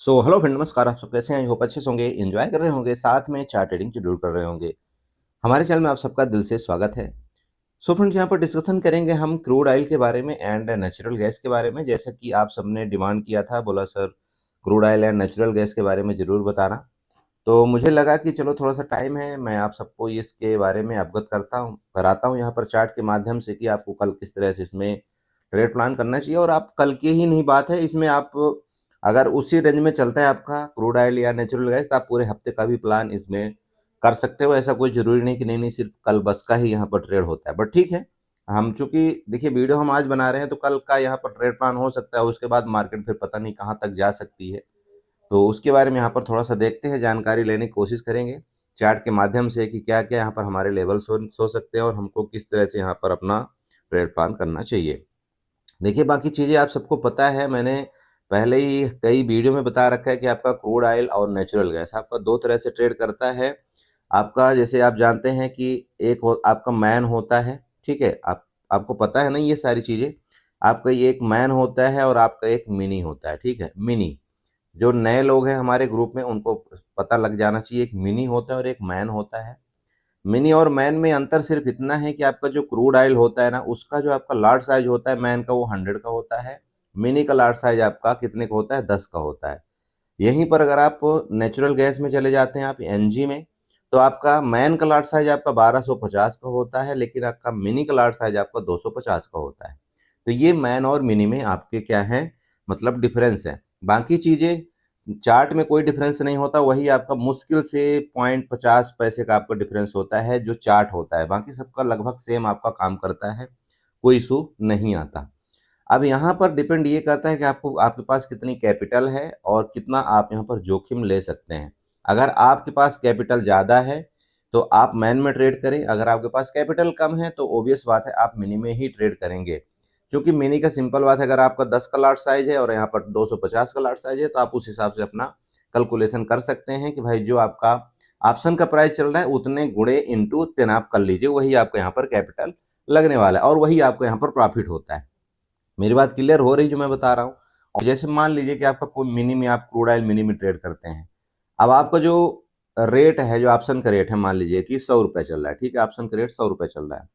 Hello friend, नमस्कार। आप सब कैसे हैं? आई होप अच्छे से होंगे, एंजॉय कर रहे होंगे, साथ में चार्ट ट्रेडिंग जरूर कर रहे होंगे। हमारे चैनल में आप सबका दिल से स्वागत है। फ्रेंड्स, यहाँ पर डिस्कशन करेंगे हम क्रूड ऑयल के बारे में एंड नेचुरल गैस के बारे में। जैसा कि आप सबने डिमांड किया था, बोला sir crude oil and natural gas के बारे में ज़रूर बताना। तो मुझे लगा कि चलो थोड़ा सा टाइम है, मैं आप सबको इसके बारे में अवगत कराता हूँ यहाँ पर चार्ट के माध्यम से कि आपको कल किस तरह से इसमें ट्रेड प्लान करना चाहिए। और आप कल की ही नहीं बात है, इसमें आप अगर उसी रेंज में चलता है आपका क्रूड ऑयल या नेचुरल गैस, तो आप पूरे हफ्ते का भी प्लान इसमें कर सकते हो। ऐसा कोई ज़रूरी नहीं कि नहीं सिर्फ कल बस का ही यहाँ पर ट्रेड होता है, बट ठीक है। हम चूंकि देखिए वीडियो हम आज बना रहे हैं, तो कल का यहाँ पर ट्रेड प्लान हो सकता है, उसके बाद मार्केट फिर पता नहीं कहाँ तक जा सकती है। तो उसके बारे में यहाँ पर थोड़ा सा देखते हैं, जानकारी लेने की कोशिश करेंगे चार्ट के माध्यम से कि क्या क्या यहाँ पर हमारे लेवल्स हो सकते हैं और हमको किस तरह से यहाँ पर अपना ट्रेड प्लान करना चाहिए। देखिए, बाकी चीज़ें आप सबको पता है, मैंने पहले ही कई वीडियो में बता रखा है कि आपका क्रूड ऑयल और नेचुरल गैस आपका दो तरह से ट्रेड करता है। आपका जैसे आप जानते हैं कि आपका मैन होता है, ठीक है। आपको पता है ना ये सारी चीज़ें। आपका ये एक मैन होता है और आपका एक मिनी होता है, ठीक है। मिनी, जो नए लोग हैं हमारे ग्रुप में उनको पता लग जाना चाहिए, एक मिनी होता है और एक मैन होता है। मिनी और मैन में अंतर सिर्फ इतना है कि आपका जो क्रूड ऑयल होता है ना, उसका जो आपका लार्ज साइज होता है मैन का, वो 100 का होता है। मिनी का लार्ज साइज आपका कितने का होता है? 10 का होता है। यहीं पर अगर आप नेचुरल गैस में चले जाते हैं, आप एनजी में, तो आपका मैन का लार्ज साइज आपका 1250 का होता है, लेकिन आपका मिनी का लार्ज साइज आपका 250 का होता है। तो ये मैन और मिनी में आपके क्या है, मतलब डिफरेंस है। बाकी चीज़ें चार्ट में कोई डिफरेंस नहीं होता, वही आपका मुश्किल से 0.50 पैसे का आपका डिफरेंस होता है जो चार्ट होता है। बाकी सबका लगभग सेम आपका काम करता है, कोई इशू नहीं आता। अब यहाँ पर डिपेंड ये करता है कि आपको आपके पास कितनी कैपिटल है और कितना आप यहाँ पर जोखिम ले सकते हैं। अगर आपके पास कैपिटल ज़्यादा है तो आप मैन में ट्रेड करें, अगर आपके पास कैपिटल कम है तो ऑब्वियस बात है आप मिनी में ही ट्रेड करेंगे। क्योंकि मिनी का सिंपल बात है, अगर आपका 10 का लॉट साइज है और यहाँ पर 250 का लॉट साइज है, तो आप उस हिसाब से अपना कैलकुलेशन कर सकते हैं कि भाई जो आपका ऑप्शन का प्राइस चल रहा है उतने गुणे इंटू 10 आप कर लीजिए, वही आपका यहाँ पर कैपिटल लगने वाला है और वही आपको यहाँ पर प्रॉफिट होता है। मेरी बात क्लियर हो रही जो मैं बता रहा हूँ? और जैसे मान लीजिए कि आपका कोई मिनी में, आप क्रूड ऑयल मिनी में ट्रेड करते हैं। अब आपका जो रेट है, जो ऑप्शन का रेट है, मान लीजिए कि 100 रुपये चल रहा है, ठीक है। ऑप्शन का रेट 100 रुपये चल रहा है।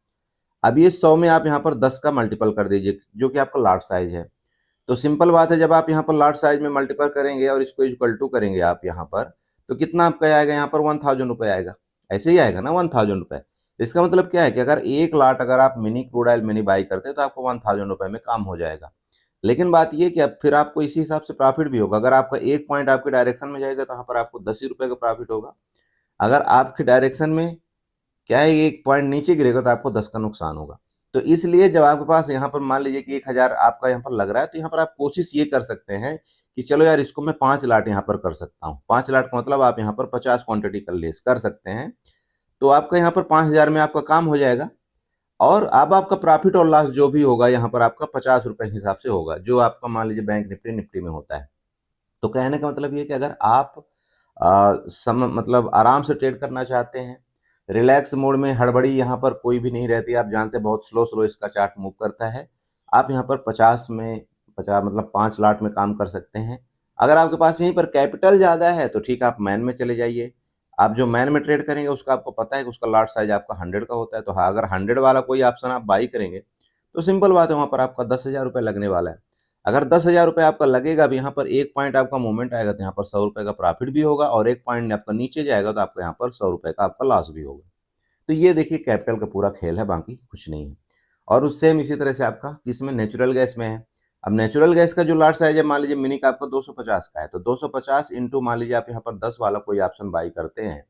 अब ये 100 में आप यहाँ पर 10 का मल्टीपल कर दीजिए, जो कि आपका लार्ज साइज है। तो सिंपल बात है, जब आप यहाँ पर लार्ज साइज में मल्टीपल करेंगे और इसको इक्वल टू करेंगे आप यहाँ पर, तो कितना आपका आएगा? यहाँ पर 1000 रुपये आएगा। ऐसे ही आएगा ना, 1000 रुपये। इसका मतलब क्या है कि अगर एक लाट अगर आप mini crude oil mini by करते हैं तो आपको 1000 रुपये में काम हो जाएगा। लेकिन बात ये कि अब फिर आपको इसी हिसाब से प्रॉफिट भी होगा। अगर आपका एक पॉइंट आपके डायरेक्शन में जाएगा तो यहाँ पर आपको 10 ही रुपये का प्रॉफिट होगा। अगर आपके डायरेक्शन में क्या है, एक पॉइंट नीचे गिरेगा तो आपको 10 का नुकसान होगा। तो इसलिए जब आपके पास यहाँ पर मान लीजिए कि 1000 आपका यहाँ पर लग रहा है, तो यहाँ पर आप कोशिश ये कर सकते हैं कि चलो यार, इसको मैं 5 लाट यहाँ पर कर सकता हूँ। 5 लाट का मतलब आप यहाँ पर 50 क्वांटिटी कर सकते हैं। तो आपका यहाँ पर 5000 में आपका काम हो जाएगा। और अब आपका प्रॉफिट और लॉस जो भी होगा यहाँ पर आपका 50 रुपये के हिसाब से होगा, जो आपका मान लीजिए बैंक निफ्टी निफ्टी में होता है। तो कहने का मतलब ये कि अगर आप मतलब आराम से ट्रेड करना चाहते हैं, रिलैक्स मोड में, हड़बड़ी यहाँ पर कोई भी नहीं रहती, आप जानते हैं बहुत स्लो स्लो इसका चार्ट मूव करता है। आप यहाँ पर 50 मतलब 5 लाट में काम कर सकते हैं। अगर आपके पास यहीं पर कैपिटल ज़्यादा है तो ठीक है, आप मैन में चले जाइए। आप जो मैन में ट्रेड करेंगे उसका आपको पता है कि उसका लाट साइज आपका 100 का होता है। तो हाँ, अगर 100 वाला कोई ऑप्शन आप बाई करेंगे तो सिंपल बात है, वहाँ पर आपका 10,000 रुपये लगने वाला है। अगर 10,000 रुपये आपका लगेगा, अब यहाँ पर एक पॉइंट आपका मूवमेंट आएगा तो यहाँ पर 100 रुपये का प्रॉफिट भी होगा, और एक पॉइंट आपका नीचे जाएगा तो आपका यहाँ पर 100 रुपये का आपका लॉस भी होगा। तो ये देखिए कैपिटल का पूरा खेल है, बाकी कुछ नहीं है। और उस सेम इसी तरह से आपका किसमें, नेचुरल गैस में है। अब नेचुरल गैस का जो लार्ज साइज है, मान लीजिए मिनी का आपका 250 का है, तो 250 इंटू मान लीजिए आप यहाँ पर 10 वाला कोई ऑप्शन बाई करते हैं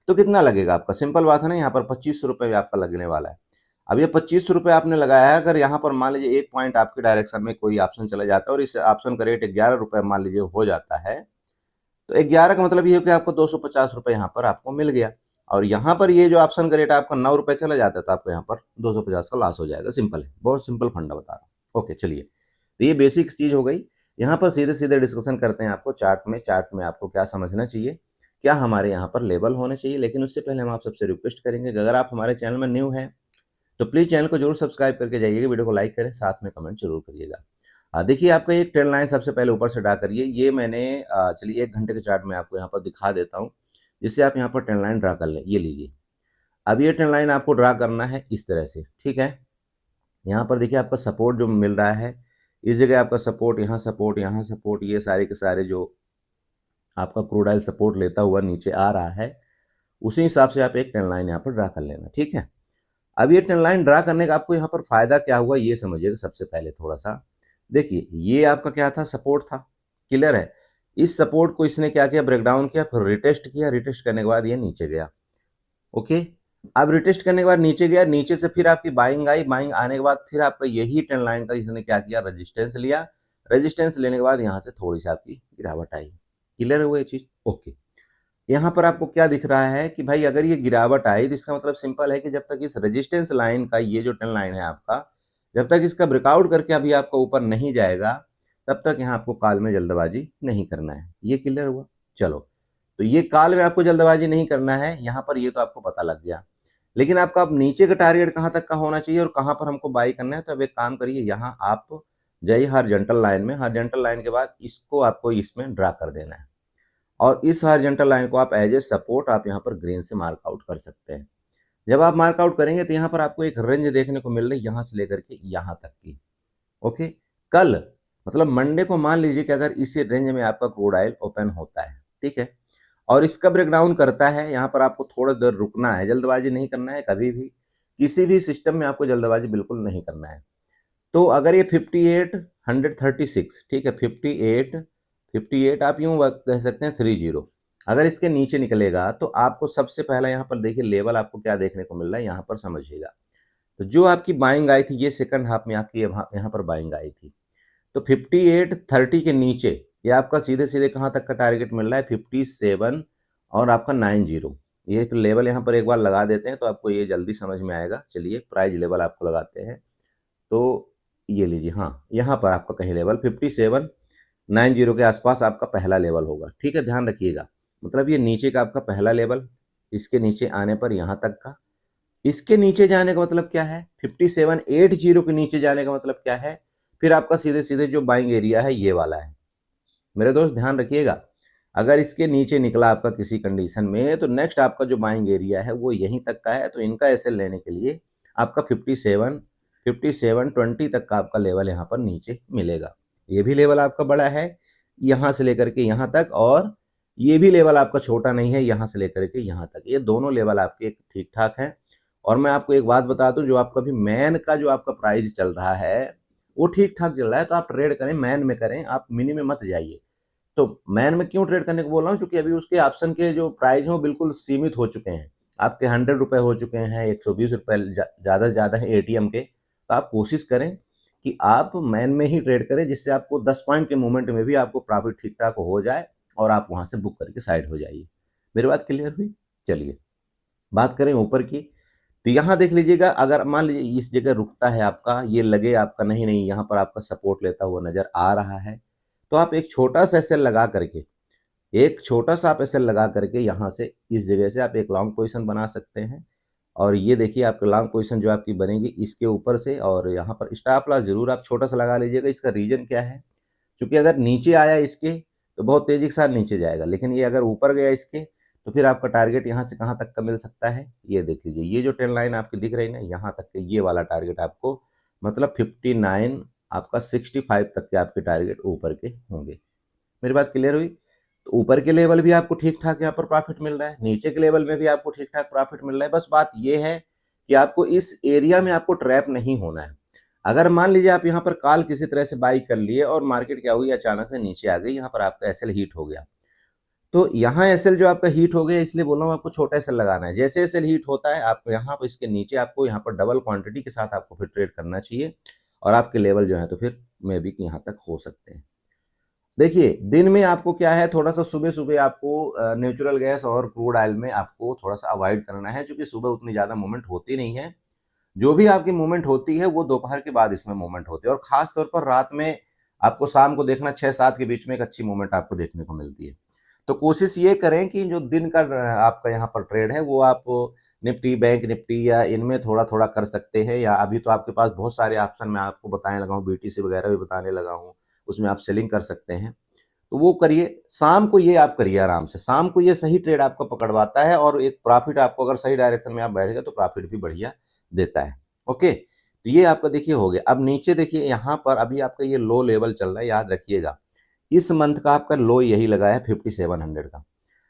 तो कितना लगेगा आपका? सिंपल बात है ना, यहाँ पर 2500 रुपये आपका लगने वाला है। अब ये 2500 रुपये आपने लगाया है, अगर यहाँ पर मान लीजिए एक पॉइंट आपके डायरेक्शन में कोई ऑप्शन चला जाता है और इस ऑप्शन का रेट 11 रुपये मान लीजिए हो जाता है, तो 11 का मतलब ये है कि आपको 250 रुपये यहाँ पर आपको मिल गया। और यहाँ पर ये जो ऑप्शन का रेट आपका 9 रुपये चला जाता है तो आपको यहाँ पर 250 का लॉस हो जाएगा। सिंपल है, बहुत सिंपल फंडा बता रहा हूँ। ओके, चलिए, तो ये बेसिक चीज़ हो गई। यहाँ पर सीधे सीधे डिस्कशन करते हैं आपको चार्ट में आपको क्या समझना चाहिए, क्या हमारे यहाँ पर लेवल होने चाहिए। लेकिन उससे पहले हम आप सबसे रिक्वेस्ट करेंगे कि अगर आप हमारे चैनल में न्यू हैं तो प्लीज़ चैनल को जरूर सब्सक्राइब करके जाइएगा, वीडियो को लाइक करें, साथ में कमेंट जरूर करिएगा। देखिए आपका एक ट्रेंड लाइन सबसे पहले ऊपर से ड्रा करिए। ये मैंने चलिए 1 घंटे के चार्ट में आपको यहाँ पर दिखा देता हूँ, जिससे आप यहाँ पर ट्रेंड लाइन ड्रा कर लें। ये लीजिए, अब ये ट्रेंड लाइन आपको ड्रा करना है इस तरह से, ठीक है। यहाँ पर देखिए आपका सपोर्ट जो मिल रहा है, इस जगह आपका सपोर्ट, यहाँ सपोर्ट, यहाँ सपोर्ट, ये सारे के सारे जो आपका क्रूड ऑयल सपोर्ट लेता हुआ नीचे आ रहा है, उसी हिसाब से आप एक ट्रेंड लाइन यहाँ पर ड्रा कर लेना, ठीक है। अब ये ट्रेंड लाइन ड्रा करने का आपको यहाँ पर फायदा क्या हुआ ये समझिएगा सबसे पहले थोड़ा सा। देखिए ये आपका क्या था, सपोर्ट था, क्लियर है। इस सपोर्ट को इसने क्या किया, ब्रेकडाउन किया, फिर रिटेस्ट किया, रिटेस्ट करने के बाद ये नीचे गया, ओके। अब रिटेस्ट करने के बाद नीचे गया, नीचे से फिर आपकी बाइंग आई, बाइंग आने के बाद फिर आपका यही ट्रेंड लाइन का इसने क्या किया, रेजिस्टेंस लिया, रेजिस्टेंस लेने के बाद यहाँ से थोड़ी सी आपकी गिरावट आई, क्लियर है वो ये चीज, ओके। यहाँ पर आपको क्या दिख रहा है कि भाई अगर ये गिरावट आई तो इसका मतलब सिंपल है कि जब तक इस रेजिस्टेंस लाइन का ये जो ट्रेंड लाइन है आपका, जब तक इसका ब्रेकआउट करके अभी आपका ऊपर नहीं जाएगा, तब तक यहाँ आपको कॉल में जल्दबाजी नहीं करना है। ये क्लियर हुआ, चलो। तो ये कॉल में आपको जल्दबाजी नहीं करना है, यहाँ पर ये तो आपको पता लग गया। लेकिन आपका अब नीचे का टारगेट कहाँ तक का होना चाहिए और कहाँ पर हमको बाई करना है, तो अब एक काम करिए, यहाँ आप जाइए हॉरिजॉन्टल लाइन में, हॉरिजॉन्टल लाइन के बाद इसको आपको इसमें ड्रा कर देना है, और इस हॉरिजॉन्टल लाइन को आप एज ए सपोर्ट आप यहाँ पर ग्रीन से मार्क आउट कर सकते हैं। जब आप मार्क आउट करेंगे तो यहाँ पर आपको एक रेंज देखने को मिल रही है, यहाँ से लेकर के यहाँ तक की, ओके। कल मतलब मंडे को मान लीजिए कि अगर इसी रेंज में आपका क्रूड ऑयल ओपन होता है, ठीक है, और इसका ब्रेकडाउन करता है, यहाँ पर आपको थोड़ा देर रुकना है, जल्दबाजी नहीं करना है कभी भी, किसी भी सिस्टम में आपको जल्दबाजी बिल्कुल नहीं करना है। तो अगर ये 58,136, ठीक है, 58 आप यूं कह सकते हैं 30, अगर इसके नीचे निकलेगा तो आपको सबसे पहला यहाँ पर देखिए लेवल आपको क्या देखने को मिल रहा है, यहाँ पर समझिएगा। तो जो आपकी बाइंग आई थी, ये सेकंड हाफ में आपकी यहाँ पर बाइंग आई थी, तो 58.30 के नीचे ये आपका सीधे सीधे कहाँ तक का टारगेट मिल रहा है, 57 और आपका 90। ये लेवल यहाँ पर एक बार लगा देते हैं तो आपको ये जल्दी समझ में आएगा। चलिए प्राइस लेवल आपको लगाते हैं, तो ये लीजिए, हाँ यहाँ पर आपका कहीं लेवल 5790 के आसपास आपका पहला लेवल होगा, ठीक है, ध्यान रखिएगा। मतलब ये नीचे का आपका पहला लेवल, इसके नीचे आने पर यहाँ तक का, इसके नीचे जाने का मतलब क्या है, 5780 के नीचे जाने का मतलब क्या है, फिर आपका सीधे सीधे जो बाइंग एरिया है ये वाला है। मेरे दोस्त ध्यान रखिएगा, अगर इसके नीचे निकला आपका किसी कंडीशन में, तो नेक्स्ट आपका जो बाइंग एरिया है वो यहीं तक का है। तो इनका एसएल लेने के लिए आपका 5720 तक का आपका लेवल यहाँ पर नीचे मिलेगा। ये भी लेवल आपका बड़ा है यहाँ से लेकर के यहाँ तक, और ये भी लेवल आपका छोटा नहीं है यहाँ से लेकर के यहाँ तक। ये दोनों लेवल आपके ठीक ठाक हैं। और मैं आपको एक बात बता दूं, जो आपका भी मैन का जो आपका प्राइस चल रहा है वो ठीक ठाक चल रहा है, तो आप ट्रेड करें, मैन में करें, आप मिनी में मत जाइए। तो मैन में क्यों ट्रेड करने को बोल रहा हूँ, क्योंकि अभी उसके ऑप्शन के जो प्राइस हैं वो बिल्कुल सीमित हो चुके हैं, आपके 100 रुपये हो चुके हैं, 120 रुपये ज़्यादा से ज़्यादा है एटीएम के। तो आप कोशिश करें कि आप मैन में ही ट्रेड करें, जिससे आपको 10 पॉइंट के मूवमेंट में भी आपको प्रॉफिट ठीक ठाक हो जाए और आप वहाँ से बुक करके साइड हो जाइए। मेरी बात क्लियर हुई? चलिए बात करें ऊपर की। तो यहाँ देख लीजिएगा, अगर मान लीजिए इस जगह रुकता है आपका, ये लगे आपका नहीं नहीं यहाँ पर आपका सपोर्ट लेता हुआ नजर आ रहा है, तो आप एक छोटा सा एसएल लगा करके, एक छोटा सा आप एसएल लगा करके यहाँ से इस जगह से आप एक लॉन्ग पोजीशन बना सकते हैं। और ये देखिए आपकी लॉन्ग पोजीशन जो आपकी बनेगी इसके ऊपर से, और यहाँ पर स्टॉप लॉस जरूर आप छोटा सा लगा लीजिएगा। इसका रीजन क्या है, क्योंकि अगर नीचे आया इसके तो बहुत तेजी के साथ नीचे जाएगा, लेकिन ये अगर ऊपर गया इसके तो फिर आपका टारगेट यहाँ से कहाँ तक का मिल सकता है, ये देख लीजिए। ये जो ट्रेंड लाइन आपकी दिख रही है ना, यहाँ तक के ये वाला टारगेट आपको, मतलब 59 आपका 65 तक के आपके टारगेट ऊपर के होंगे। मेरी बात क्लियर हुई? तो ऊपर के लेवल भी आपको ठीक ठाक यहाँ पर प्रॉफिट मिल रहा है, नीचे के लेवल में भी आपको ठीक ठाक प्रॉफिट मिल रहा है। बस बात ये है कि आपको इस एरिया में आपको ट्रैप नहीं होना है। अगर मान लीजिए आप यहाँ पर कॉल किसी तरह से बाई कर लिए और मार्केट क्या हुई, अचानक से नीचे आ गई, यहाँ पर आपका एसएल हीट हो गया, तो यहाँ एसएल जो आपका हीट हो गया, इसलिए बोल रहा हूँ आपको छोटा एसएल लगाना है। जैसे एसएल हीट होता है आपको यहाँ पर इसके नीचे आपको यहाँ पर डबल क्वांटिटी के साथ आपको फिर ट्रेड करना चाहिए, और आपके लेवल जो है तो फिर मे बी यहाँ तक हो सकते हैं। देखिए दिन में आपको क्या है, थोड़ा सा सुबह सुबह आपको नेचुरल गैस और क्रूड ऑयल में आपको थोड़ा सा अवॉइड करना है, क्योंकि सुबह उतनी ज़्यादा मूवमेंट होती नहीं है। जो भी आपकी मूवमेंट होती है वो दोपहर के बाद इसमें मूवमेंट होती है, और खास तौर पर रात में आपको शाम को देखना 6-7 के बीच में एक अच्छी मूवमेंट आपको देखने को मिलती है। तो कोशिश ये करें कि जो दिन का आपका यहाँ पर ट्रेड है वो आप निफ्टी, बैंक निफ्टी या इनमें थोड़ा-थोड़ा कर सकते हैं, या अभी तो आपके पास बहुत सारे ऑप्शन मैं आपको बताने लगा हूँ, बीटीसी वगैरह भी बताने लगा हूँ, उसमें आप सेलिंग कर सकते हैं। तो वो करिए, शाम को ये आप करिए आराम से, शाम को ये सही ट्रेड आपको पकड़वाता है और एक प्रॉफिट आपको, अगर सही डायरेक्शन में आप बैठ गए तो प्रॉफिट भी बढ़िया देता है। ओके, तो ये आपका देखिए हो गया। अब नीचे देखिए यहाँ पर अभी आपका ये लो लेवल चल रहा है, याद रखिएगा इस मंथ का आपका लो यही लगा है 5700 का।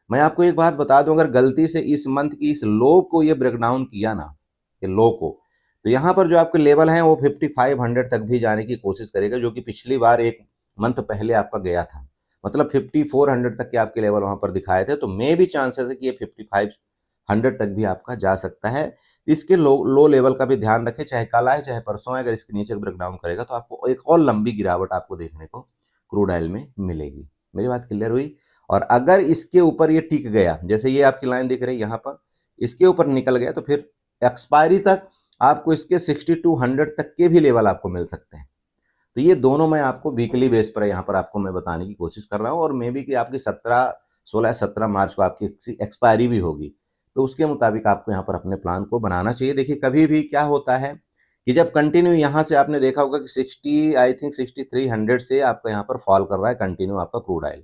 मैं आपको एक बात बता दूं, अगर गलती से इस मंथ की इस लो को ये ब्रेक डाउन किया ना, ये लो को, तो यहाँ पर जो आपके लेवल हैं वो 5500 तक भी जाने की कोशिश करेगा, जो कि पिछली बार एक मंथ पहले आपका गया था। मतलब 5400 तक के आपके लेवल वहां पर दिखाए थे, तो मे भी चांसेस है कि ये 5500 तक भी आपका जा सकता है। इसके लो लेवल का भी ध्यान रखें, चाहे कल आए चाहे परसों आए, अगर इसके नीचे ब्रेक डाउन करेगा तो आपको एक और लंबी गिरावट आपको देखने को क्रूड ऑयल में मिलेगी। मेरी बात क्लियर हुई? और अगर इसके ऊपर ये टिक गया, जैसे ये आपकी लाइन दिख रही है यहाँ पर, इसके ऊपर निकल गया तो फिर एक्सपायरी तक आपको इसके 6200 तक के भी लेवल आपको मिल सकते हैं। तो ये दोनों मैं आपको वीकली बेस पर यहाँ पर आपको मैं बताने की कोशिश कर रहा हूँ, और मे बी कि आपकी 16 मार्च को आपकी एक्सपायरी भी होगी, तो उसके मुताबिक आपको यहाँ पर अपने प्लान को बनाना चाहिए। देखिए कभी भी क्या होता है कि जब कंटिन्यू यहाँ से आपने देखा होगा कि 6300 से आपका यहाँ पर फॉल कर रहा है कंटिन्यू आपका क्रूड ऑयल,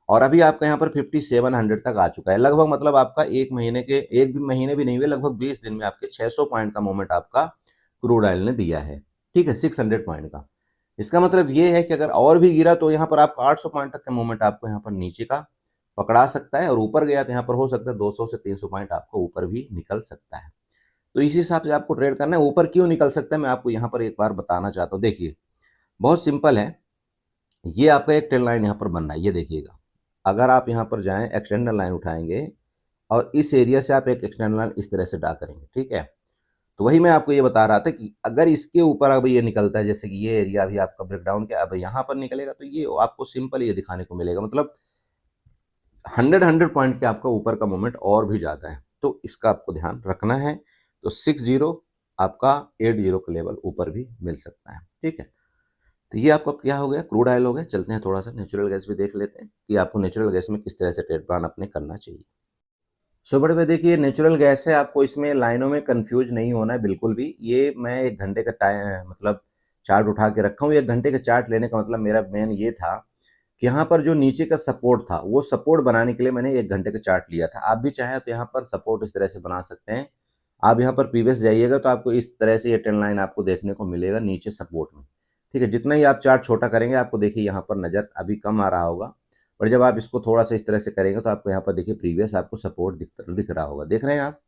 और अभी आपका यहाँ पर 5700 तक आ चुका है लगभग, मतलब आपका एक भी महीने भी नहीं हुए, लगभग 20 दिन में आपके 600 पॉइंट का मूवमेंट आपका क्रूड ऑयल ने दिया है। ठीक है, 600 पॉइंट का। इसका मतलब ये है कि अगर और भी गिरा तो यहाँ पर आपका 800 पॉइंट तक का मूवमेंट आपको यहाँ पर नीचे का पकड़ा सकता है, और ऊपर गया तो यहाँ पर हो सकता है 200 से 300 पॉइंट आपको ऊपर भी निकल सकता है। तो इस हिसाब से आपको ट्रेड करना है। ऊपर क्यों निकल सकता है मैं आपको यहाँ पर एक बार बताना चाहता हूँ। देखिए बहुत सिंपल है, ये आपका एक ट्रेंड लाइन यहाँ पर बन रहा है, ये देखिएगा। अगर आप यहाँ पर जाएं, एक्सटेंडर लाइन उठाएंगे और इस एरिया से आप एक एक्सटेंडर लाइन इस तरह से ड्रा करेंगे, ठीक है। तो वही मैं आपको ये बता रहा था कि अगर इसके ऊपर अब ये निकलता है, जैसे कि ये एरिया अभी आपका ब्रेकडाउन के अब यहाँ पर निकलेगा, तो ये आपको सिंपल ये दिखाने को मिलेगा, मतलब 100 पॉइंट के आपका ऊपर का मोमेंट और भी जाता है, तो इसका आपको ध्यान रखना है। तो 60 आपका 80 का लेवल ऊपर भी मिल सकता है, ठीक है। तो ये आपका क्या हो गया, क्रूड ऑयल हो गया। चलते हैं थोड़ा सा नेचुरल गैस भी देख लेते हैं कि आपको नेचुरल गैस में किस तरह से ट्रेड प्लान अपने करना चाहिए। सो बड़े भाई देखिए, नेचुरल गैस है, आपको इसमें लाइनों में कंफ्यूज नहीं होना है बिल्कुल भी। ये मैं 1 घंटे का टाइम मतलब चार्ट उठा के रखा हूँ। 1 घंटे का चार्ट लेने का मतलब मेरा मेन ये था कि यहाँ पर जो नीचे का सपोर्ट था, वो सपोर्ट बनाने के लिए मैंने 1 घंटे का चार्ट लिया था। आप भी चाहें तो यहाँ पर सपोर्ट इस तरह से बना सकते हैं। आप यहाँ पर प्रीवियस जाइएगा तो आपको इस तरह से ये ट्रेंड लाइन आपको देखने को मिलेगा नीचे सपोर्ट में, ठीक है। जितना ही आप चार्ट छोटा करेंगे आपको देखिए यहाँ पर नज़र अभी कम आ रहा होगा, और जब आप इसको थोड़ा सा इस तरह से करेंगे तो आपको यहाँ पर देखिए प्रीवियस आपको सपोर्ट दिख रहा होगा, देख रहे हैं आप।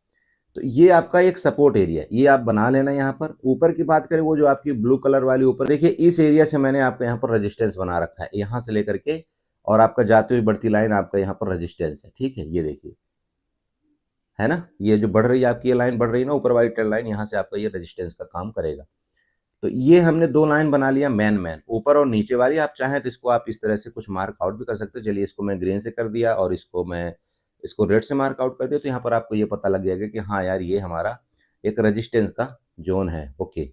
तो ये आपका एक सपोर्ट एरिया है, ये आप बना लेना। यहाँ पर ऊपर की बात करें, वो जो आपकी ब्लू कलर वाली ऊपर देखिए, इस एरिया से मैंने आपको यहाँ पर रेजिस्टेंस बना रखा है, यहाँ से लेकर के और आपका जाती हुई बढ़ती लाइन आपका यहाँ पर रेजिस्टेंस है, ठीक है। ये देखिए है ना, ये जो बढ़ रही है आपकी ये लाइन बढ़ रही है ना, ऊपर वाली ट्रेंड लाइन, यहाँ से आपका ये रेजिस्टेंस का काम करेगा। तो ये हमने 2 लाइन बना लिया, मैन ऊपर और नीचे वाली। आप चाहें तो इसको आप इस तरह से कुछ मार्क आउट भी कर सकते हैं। चलिए इसको मैं ग्रीन से कर दिया और इसको रेड से मार्क आउट कर दिया, तो यहाँ पर आपको ये पता लग जाएगा कि हाँ यार, ये हमारा एक रेजिस्टेंस का जोन है। ओके,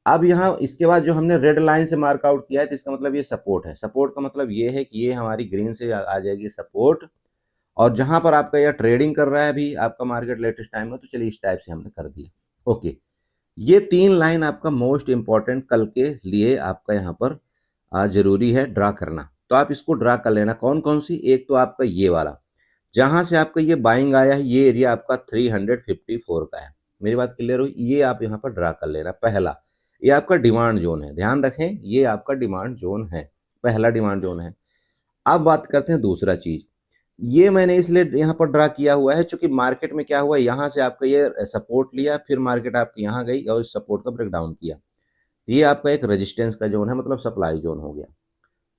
अब यहाँ इसके बाद जो हमने रेड लाइन से मार्क आउट किया है, तो इसका मतलब ये सपोर्ट है। सपोर्ट का मतलब ये है कि ये हमारी ग्रीन से आ जाएगी सपोर्ट, और जहां पर आपका यह ट्रेडिंग कर रहा है अभी आपका मार्केट लेटेस्ट टाइम में, तो चलिए इस टाइप से हमने कर दिया। ओके, ये 3 लाइन आपका मोस्ट इंपॉर्टेंट कल के लिए आपका यहाँ पर जरूरी है ड्रा करना। तो आप इसको ड्रा कर लेना। कौन कौन सी? एक तो आपका ये वाला, जहां से आपका ये बाइंग आया है, ये एरिया आपका 354 का है। मेरी बात क्लियर हुई? ये आप यहाँ पर ड्रा कर लेना। पहला ये आपका डिमांड जोन है, ध्यान रखें, ये आपका डिमांड जोन है, पहला डिमांड जोन है। अब बात करते हैं दूसरा चीज। ये मैंने इसलिए यहाँ पर ड्रा किया हुआ है क्योंकि मार्केट में क्या हुआ, यहाँ से आपका ये सपोर्ट लिया, फिर मार्केट आपकी यहाँ गई और इस सपोर्ट का ब्रेकडाउन किया। ये आपका एक रेजिस्टेंस का जोन है, मतलब सप्लाई जोन हो गया।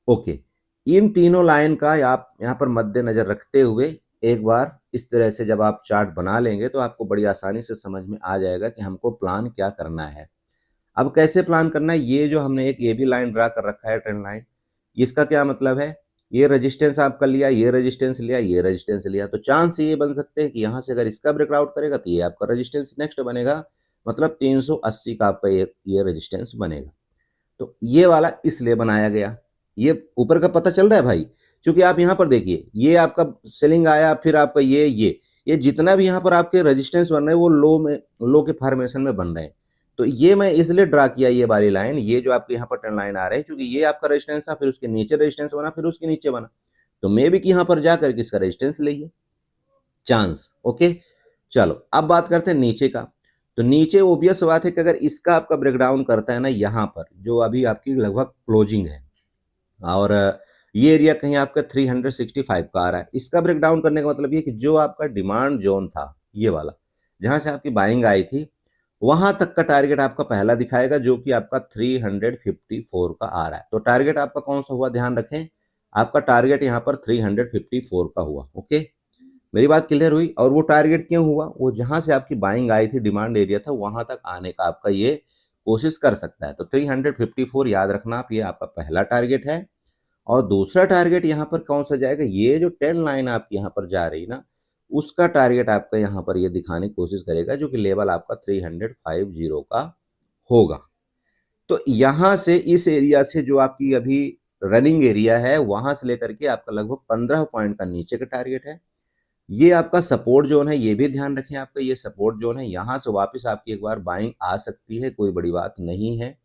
ओके, इन तीनों लाइन का आप यहाँ पर मद्देनजर रखते हुए एक बार इस तरह से जब आप चार्ट बना लेंगे तो आपको बड़ी आसानी से समझ में आ जाएगा कि हमको प्लान क्या करना है। अब कैसे प्लान करना है, ये जो हमने एक ये भी लाइन ड्रा कर रखा है ट्रेंड लाइन, इसका क्या मतलब है, ये रेजिस्टेंस आपका लिया, ये रेजिस्टेंस लिया, ये रेजिस्टेंस लिया, तो चांस ये बन सकते हैं कि यहाँ से अगर इसका ब्रेकआउट करेगा तो ये आपका रेजिस्टेंस नेक्स्ट बनेगा, मतलब 380 का आपका ये रेजिस्टेंस बनेगा। तो ये वाला इसलिए बनाया गया। ये ऊपर का पता चल रहा है भाई, क्योंकि आप यहाँ पर देखिए, ये आपका सेलिंग आया, फिर आपका ये ये जितना भी यहाँ पर आपके रेजिस्टेंस बन रहे हैं वो लो के फॉर्मेशन में बन रहे हैं। तो ये मैं इसलिए ड्रा किया ये वाली लाइन, ये जो आपके यहाँ पर ट्रेंड लाइन आ रहे हैं, क्योंकि ये आपका रेजिस्टेंस था, फिर उसके नीचे रेजिस्टेंस बना, फिर उसके नीचे बना, तो मे भी कि यहाँ पर जाकर के इसका रेजिस्टेंस लेंगे, चांस। ओके, चलो अब बात करते हैं नीचे का। तो नीचे ओबियस बात है कि अगर इसका आपका ब्रेकडाउन करता है ना, यहाँ पर जो अभी आपकी लगभग क्लोजिंग है, और ये एरिया कहीं आपका 365 का आ रहा है, इसका ब्रेकडाउन करने का मतलब ये कि जो आपका डिमांड जोन था ये वाला, जहां से आपकी बाइंग आई थी, वहां तक का टारगेट आपका पहला दिखाएगा, जो कि आपका 354 का आ रहा है। तो टारगेट आपका कौन सा हुआ, ध्यान रखें, आपका टारगेट यहाँ पर 354 का हुआ। ओके, मेरी बात क्लियर हुई। और वो टारगेट क्यों हुआ, वो जहां से आपकी बाइंग आई थी, डिमांड एरिया था, वहां तक आने का आपका ये कोशिश कर सकता है। तो 354 याद रखना आप, ये आपका पहला टारगेट है। और दूसरा टारगेट यहाँ पर कौन सा जाएगा, ये जो 10 लाइन आपकी यहाँ पर जा रही ना, उसका टारगेट आपका यहाँ पर ये दिखाने की कोशिश करेगा, जो कि लेवल आपका 350 का होगा। तो यहाँ से इस एरिया से जो आपकी अभी रनिंग एरिया है, वहां से लेकर के आपका लगभग 15 पॉइंट का नीचे का टारगेट है। ये आपका सपोर्ट जोन है, ये भी ध्यान रखें, आपका ये सपोर्ट जोन है, यहाँ से वापस आपकी एक बार बाइंग आ सकती है, कोई बड़ी बात नहीं है।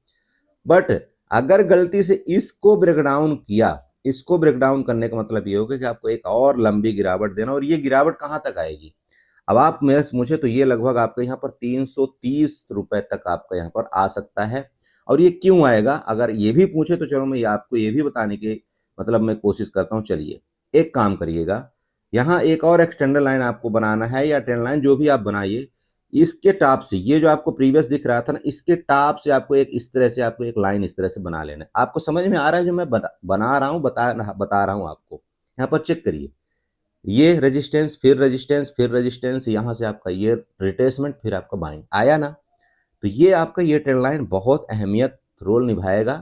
बट अगर गलती से इसको ब्रेकडाउन किया, इसको ब्रेकडाउन करने का मतलब ये होगा कि आपको एक और लंबी गिरावट देना, और ये गिरावट कहां तक आएगी, अब आप मेरे से पूछे तो ये लगभग आपके यहाँ पर 330 रुपए तक आपका यहाँ पर आ सकता है। और ये क्यों आएगा, अगर ये भी पूछे तो चलो मैं आपको ये भी बताने की मतलब मैं कोशिश करता हूँ। चलिए एक काम करिएगा, यहाँ एक और एक्सटेंडर लाइन आपको बनाना है, या ट्रेंड लाइन जो भी आप बनाइए, इसके टॉप से, ये जो आपको प्रीवियस दिख रहा था ना, इसके टॉप से आपको एक इस तरह से, आपको एक लाइन इस तरह से बना लेना है। आपको समझ में आ रहा है जो मैं बना रहा हूँ, बता रहा हूँ आपको, यहाँ पर चेक करिए, ये रेजिस्टेंस, फिर रेजिस्टेंस, फिर रेजिस्टेंस, यहाँ से आपका ये रिट्रेसमेंट, फिर आपका बाइंग आया ना। तो ये आपका ये ट्रेंड लाइन बहुत अहमियत रोल निभाएगा।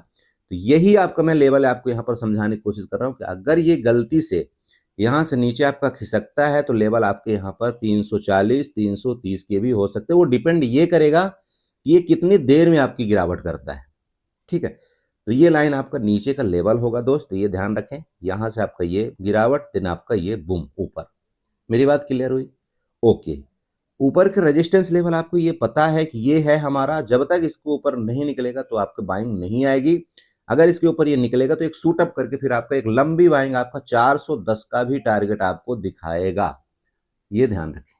तो यही आपका मैं लेवल आपको यहाँ पर समझाने की कोशिश कर रहा हूँ कि अगर ये गलती से यहाँ से नीचे आपका खिसकता है, तो लेवल आपके यहाँ पर 340 330 के भी हो सकते हैं। वो डिपेंड ये करेगा कि ये कितनी देर में आपकी गिरावट करता है। ठीक है, तो ये लाइन आपका नीचे का लेवल होगा दोस्त, ये ध्यान रखें, यहाँ से आपका ये गिरावट, देन आपका ये बूम ऊपर। मेरी बात क्लियर हुई? ओके, ऊपर के रेजिस्टेंस लेवल आपको ये पता है कि ये है हमारा, जब तक इसके ऊपर नहीं निकलेगा तो आपका बाइंग नहीं आएगी। अगर इसके ऊपर ये निकलेगा तो एक शूट अप करके फिर आपका एक लंबी बाइंग आपका 410 का भी टारगेट आपको दिखाएगा, ये ध्यान रखें।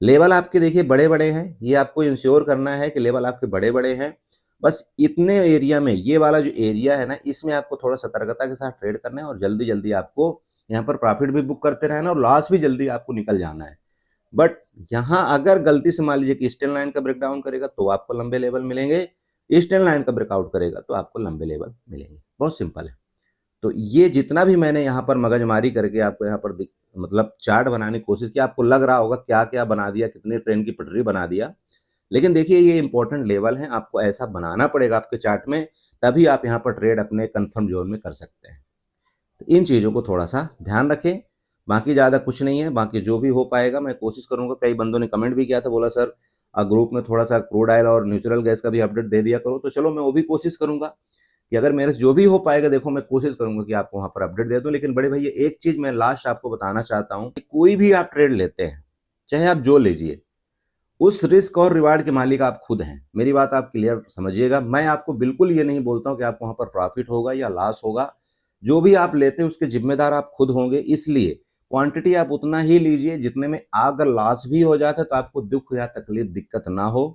लेवल आपके देखिए बड़े बड़े हैं, ये आपको इंश्योर करना है कि लेवल आपके बड़े बड़े हैं। बस इतने एरिया में, ये वाला जो एरिया है ना, इसमें आपको थोड़ा सतर्कता के साथ ट्रेड करना है, और जल्दी जल्दी आपको यहाँ पर प्रॉफिट भी बुक करते रहना, और लॉस भी जल्दी आपको निकल जाना है। बट यहाँ अगर गलती से मान लीजिए कि ईस्टर्न लाइन का ब्रेकडाउन करेगा तो आपको लंबे लेवल मिलेंगे, ईस्टर्न लाइन का ब्रेकआउट करेगा तो आपको लंबे लेवल मिलेंगे। बहुत सिंपल है। तो ये जितना भी मैंने यहाँ पर मगजमारी करके आपको यहाँ पर मतलब चार्ट बनाने की कोशिश की, आपको लग रहा होगा क्या क्या बना दिया, कितने ट्रेन की पटरी बना दिया, लेकिन देखिए ये इंपॉर्टेंट लेवल है, आपको ऐसा बनाना पड़ेगा आपके चार्ट में, तभी आप यहाँ पर ट्रेड अपने कंफर्म जोन में कर सकते हैं। तो इन चीज़ों को थोड़ा सा ध्यान रखें, बाकी ज़्यादा कुछ नहीं है। बाकी जो भी हो पाएगा मैं कोशिश करूंगा। कई बंदों ने कमेंट भी किया था, बोला सर ग्रुप में थोड़ा सा क्रूड ऑयल और नेचुरल गैस का भी अपडेट दे दिया करो, तो चलो मैं वो भी कोशिश करूंगा कि अगर मेरे से जो भी हो पाएगा, देखो मैं कोशिश करूंगा कि आपको वहां पर अपडेट दे दूं। लेकिन बड़े भैया एक चीज मैं लास्ट आपको बताना चाहता हूं कि कोई भी आप ट्रेड लेते हैं, चाहे आप जो लीजिए, उस रिस्क और रिवार्ड के मालिक आप खुद हैं। मेरी बात आप क्लियर समझिएगा। मैं आपको बिल्कुल ये नहीं बोलता हूं कि आपको वहां पर प्रॉफिट होगा या लॉस होगा, जो भी आप लेते हैं उसके जिम्मेदार आप खुद होंगे। इसलिए क्वांटिटी आप उतना ही लीजिए जितने में अगर लॉस भी हो जाता है तो आपको दुख या तकलीफ दिक्कत ना हो,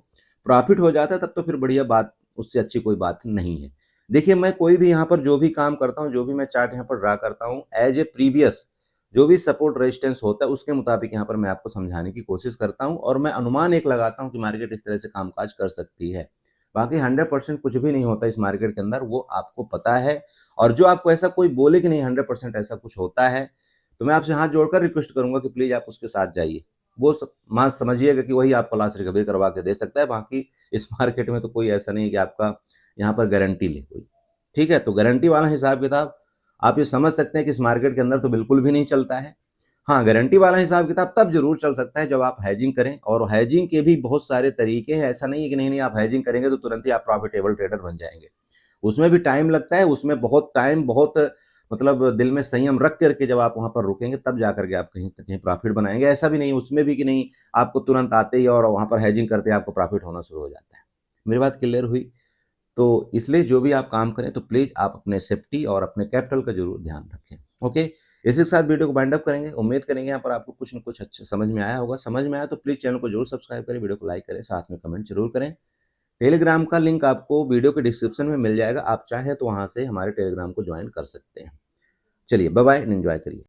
प्रॉफिट हो जाता है तब तो फिर बढ़िया बात, उससे अच्छी कोई बात नहीं है। देखिए मैं कोई भी यहाँ पर जो भी काम करता हूँ, जो भी मैं चार्ट यहाँ पर ड्रा करता हूँ, एज ए प्रीवियस जो भी सपोर्ट रेजिस्टेंस होता है उसके मुताबिक यहाँ पर मैं आपको समझाने की कोशिश करता हूँ, और मैं अनुमान एक लगाता हूँ कि मार्केट इस तरह से कामकाज कर सकती है। बाकी 100% कुछ भी नहीं होता इस मार्केट के अंदर, वो आपको पता है। और जो आपको ऐसा कोई बोले कि नहीं 100% ऐसा कुछ होता है, तो मैं आपसे हाथ जोड़कर रिक्वेस्ट करूंगा कि प्लीज आप उसके साथ जाइए। वो मान समझिएगा कि वही आपको लॉस रिकवरी करवा के दे सकता है। बाकी इस मार्केट में तो कोई ऐसा नहीं है कि आपका यहाँ पर गारंटी ले कोई। ठीक है, तो गारंटी वाला हिसाब किताब आप ये समझ सकते हैं कि इस मार्केट के अंदर तो बिल्कुल भी नहीं चलता है। हाँ, गारंटी वाला हिसाब किताब तब जरूर चल सकता है जब आप हैजिंग करें, और हैजिंग के भी बहुत सारे तरीके हैं। ऐसा नहीं है कि नहीं आप हैजिंग करेंगे तो तुरंत ही आप प्रॉफिटेबल ट्रेडर बन जाएंगे। उसमें भी टाइम लगता है, उसमें बहुत टाइम, बहुत मतलब दिल में संयम रख करके जब आप वहाँ पर रुकेंगे तब जा करके आप कहीं न कहीं प्रॉफ़िट बनाएँगे। ऐसा भी नहीं उसमें भी कि नहीं आपको तुरंत आते ही और वहाँ पर हेजिंग करते ही आपको प्रॉफ़िट होना शुरू हो जाता है। मेरी बात क्लियर हुई? तो इसलिए जो भी आप काम करें तो प्लीज़ आप अपने सेफ्टी और अपने कैपिटल का ज़रूर ध्यान रखें। ओके? इसी के साथ वीडियो को वाइंड अप करेंगे। उम्मीद करेंगे यहाँ पर आपको कुछ न कुछ अच्छा समझ में आया होगा। समझ में आया तो प्लीज़ चैनल को ज़रूर सब्सक्राइब करें, वीडियो को लाइक करें, साथ में कमेंट ज़रूर करें। टेलीग्राम का लिंक आपको वीडियो के डिस्क्रिप्शन में मिल जाएगा। आप चाहें तो वहाँ से हमारे टेलीग्राम को जॉइन कर सकते हैं। चलिए बाय-बाय एंड एन्जॉय करिए।